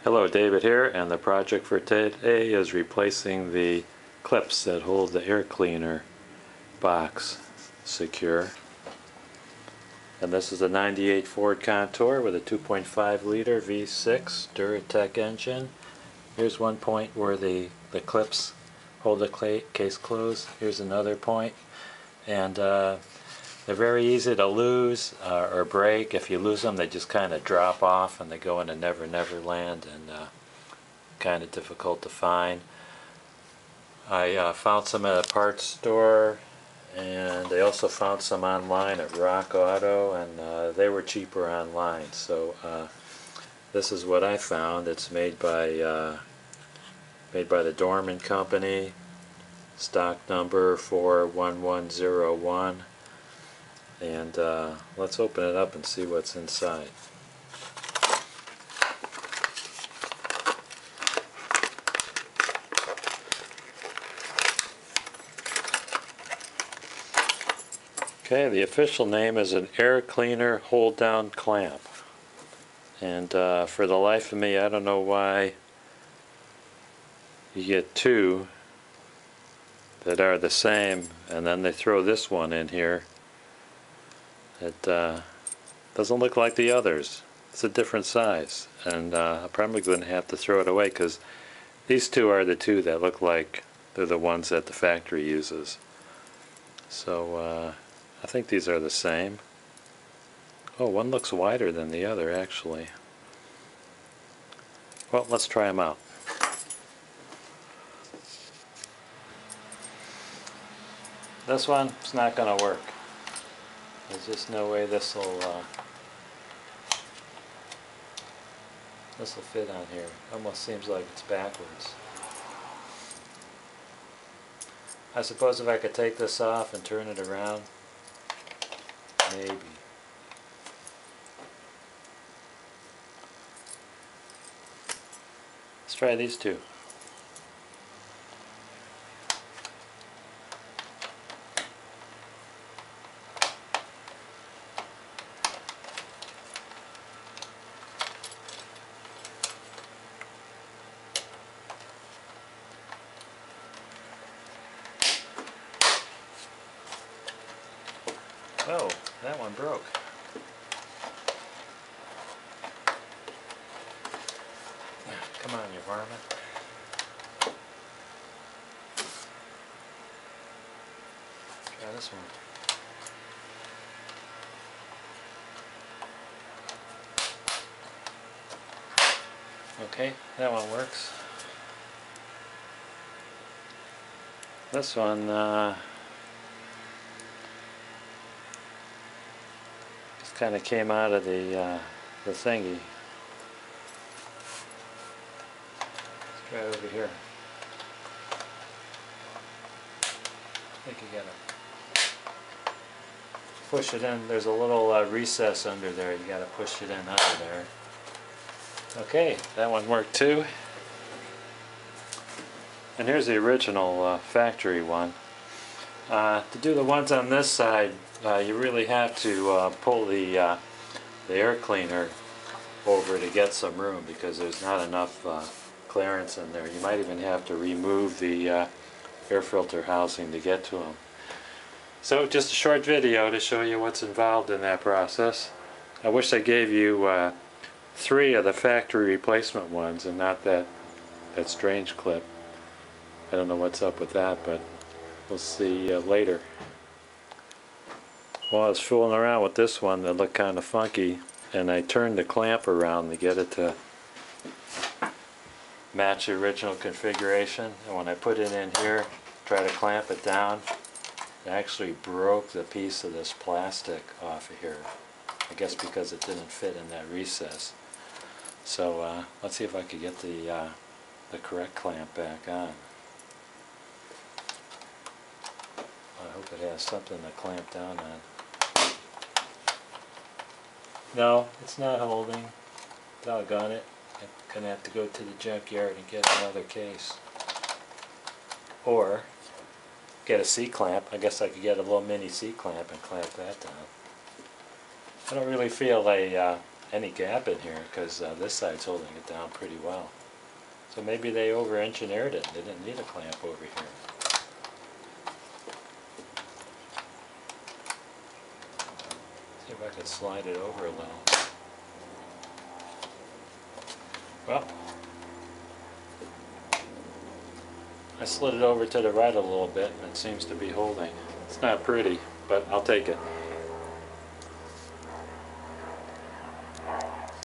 Hello, David here, and the project for today is replacing the clips that hold the air cleaner box secure. And this is a 98 Ford Contour with a 2.5 liter V6 Duratec engine. Here's one point where the clips hold the case closed. Here's another point. And they're very easy to lose or break. If you lose them, they just kind of drop off and they go into Never Never Land, and kind of difficult to find. I found some at a parts store, and I also found some online at Rock Auto, and they were cheaper online. So this is what I found. It's made by the Dorman Company, stock number 41101. And let's open it up and see what's inside. Okay, the official name is an air cleaner hold down clamp. And for the life of me, I don't know why you get two that are the same, and then they throw this one in here. It doesn't look like the others. It's a different size, and I'm probably going to have to throw it away because these two are the two that look like they're the ones that the factory uses. So I think these are the same. Oh, one looks wider than the other actually. Well, let's try them out. This one is not going to work. There's just no way this will fit on here. Almost seems like it's backwards. I suppose if I could take this off and turn it around, maybe. Let's try these two. Oh, that one broke. Come on, you varmint. Try this one. Okay, that one works. This one just kind of came out of the thingy. Let's try it over here. I think you gotta push it in. There's a little recess under there. You gotta push it in under there. Okay, that one worked too. And here's the original factory one. To do the ones on this side, you really have to pull the air cleaner over to get some room because there's not enough clearance in there. You might even have to remove the air filter housing to get to them. So just a short video to show you what's involved in that process. I wish I gave you 3 of the factory replacement ones and not that strange clip. I don't know what's up with that, but we'll see later. Well, I was fooling around with this one that looked kind of funky, and I turned the clamp around to get it to match the original configuration, and when I put it in here, try to clamp it down, it actually broke the piece of this plastic off of here. I guess because it didn't fit in that recess. So let's see if I could get the correct clamp back on. I hope it has something to clamp down on. No, it's not holding. Doggone it. I'm going to have to go to the junkyard and get another case. Or get a C-clamp. I guess I could get a little mini C-clamp and clamp that down. I don't really feel a any gap in here, because this side's holding it down pretty well. So maybe they over-engineered it. They didn't need a clamp over here. See if I could slide it over a little. Well, I slid it over to the right a little bit and it seems to be holding. It's not pretty, but I'll take it.